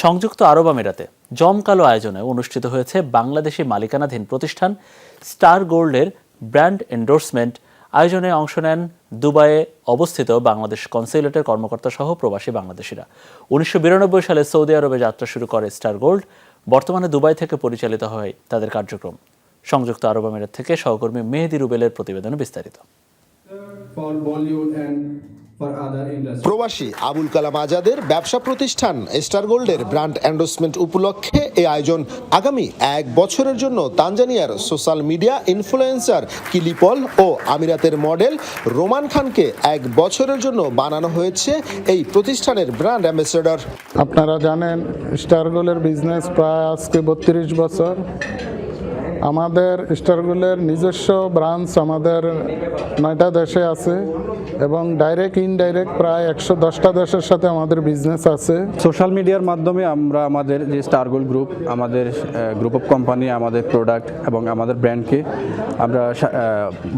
সংযুক্ত আরব আমিরাতে জমকালো আয়োজনে অনুষ্ঠিত হয়েছে বাংলাদেশি মালিকানাধীন প্রতিষ্ঠান স্টার গোল্ডের ব্র্যান্ড এন্ডোর্সমেন্ট। আয়োজনে অংশ নেন দুবাইয়ে অবস্থিত বাংলাদেশ কনসুলেটের কর্মকর্তা সহ প্রবাসী বাংলাদেশিরা। 1992 সালে সৌদি আরবে যাত্রা শুরু করে স্টার গোল্ড। বর্তমানে দুবাই থেকে পরিচালিত হয় তাদের কার্যক্রম। সংযুক্ত আরব আমিরাত থেকে সহকর্মী মেহেদি রুবেলের প্রতিবেদনে বিস্তারিত। প্রবাসী আবুল কালাম আজাদের ব্যবসা প্রতিষ্ঠান স্টার গোল্ডের ব্র্যান্ড এন্ডোর্সমেন্ট উপলক্ষে এই আয়োজন। আগামী 1 বছরের জন্য তানজানিয়ার সোশ্যাল মিডিয়া ইনফ্লুয়েন্সার কিলিপল ও আমিরাতের মডেল রোমান খানকে 1 বছরের জন্য বানানো হয়েছে এই প্রতিষ্ঠানের ব্র্যান্ড অ্যাম্বাসেডর। আপনারা জানেন স্টার গোল্ডের বিজনেস প্রায় আজকে 32 বছর। আমাদের স্টার গোল্ডের নিজস্ব ব্রাঞ্চ আমাদের 9টা দেশে আছে এবং ডাইরেক্ট ইনডাইরেক্ট প্রায় 110টা দেশের সাথে আমাদের বিজনেস আছে। সোশ্যাল মিডিয়ার মাধ্যমে আমরা আমাদের যে স্টার গোল্ড গ্রুপ, আমাদের গ্রুপ অফ কোম্পানি, আমাদের প্রোডাক্ট এবং আমাদের ব্র্যান্ডকে আমরা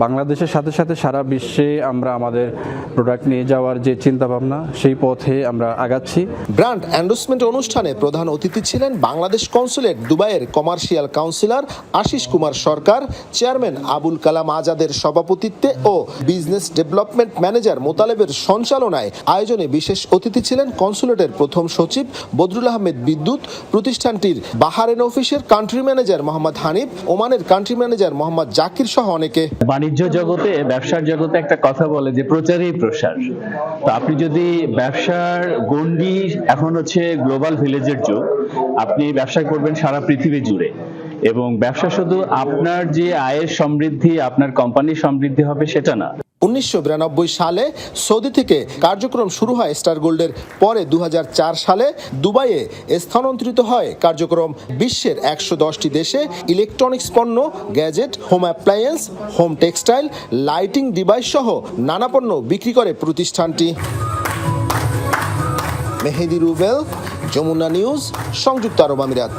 বাংলাদেশের সাথে সাথে সারা বিশ্বে আমরা আমাদের প্রোডাক্ট নিয়ে যাওয়ার যে চিন্তাভাবনা, সেই পথে আমরা আগাচ্ছি। ব্র্যান্ড এন্ডোর্সমেন্ট অনুষ্ঠানে প্রধান অতিথি ছিলেন বাংলাদেশ কনসুলেট দুবাইয়ের কমার্শিয়াল কাউন্সিলর আশিস কুমার সরকার, চেয়ারম্যান আবুল কালাম আজাদের সভাপতিত্বে ও বিজনেস ডেভেলপমেন্ট ম্যানেজার মোতালেবের সঞ্চালনায়। আয়োজনে বিশেষ অতিথি ছিলেন কনসুলেটের প্রথম সচিব বদরুল আহমেদ বিদ্যুৎ, প্রতিষ্ঠানটির বাহারেন অফিসের কান্ট্রি ম্যানেজার মোহাম্মদ হানিফ, ওমানের কান্ট্রি ম্যানেজার মোহাম্মদ জাকির সহ অনেকে। বাণিজ্য জগতে, ব্যবসার জগতে একটা কথা বলে যে প্রচারেই প্রসার। তো আপনি যদি ব্যবসার গণ্ডি, এখন হচ্ছে গ্লোবাল ভিলেজের যুগ, আপনি ব্যবসা করবেন সারা পৃথিবী জুড়ে এবং ব্যবসা শুধু আপনার যে আয়ের সমৃদ্ধি, আপনার কোম্পানির সমৃদ্ধি হবে সেটা না। 1992 সালে সৌদি থেকে কার্যক্রম শুরু হয় স্টার গোল্ডের। পরে 2004 সালে দুবাইয়ে স্থানান্তরিত হয় কার্যক্রম। বিশ্বের 110টি দেশে ইলেকট্রনিক্স পণ্য, gadget, home appliance, home textile, lighting device সহ নানা পণ্য বিক্রি করে প্রতিষ্ঠানটি। মেহেদি রুবেল, যমুনা নিউজ, সংযুক্ত আরব আমিরাত।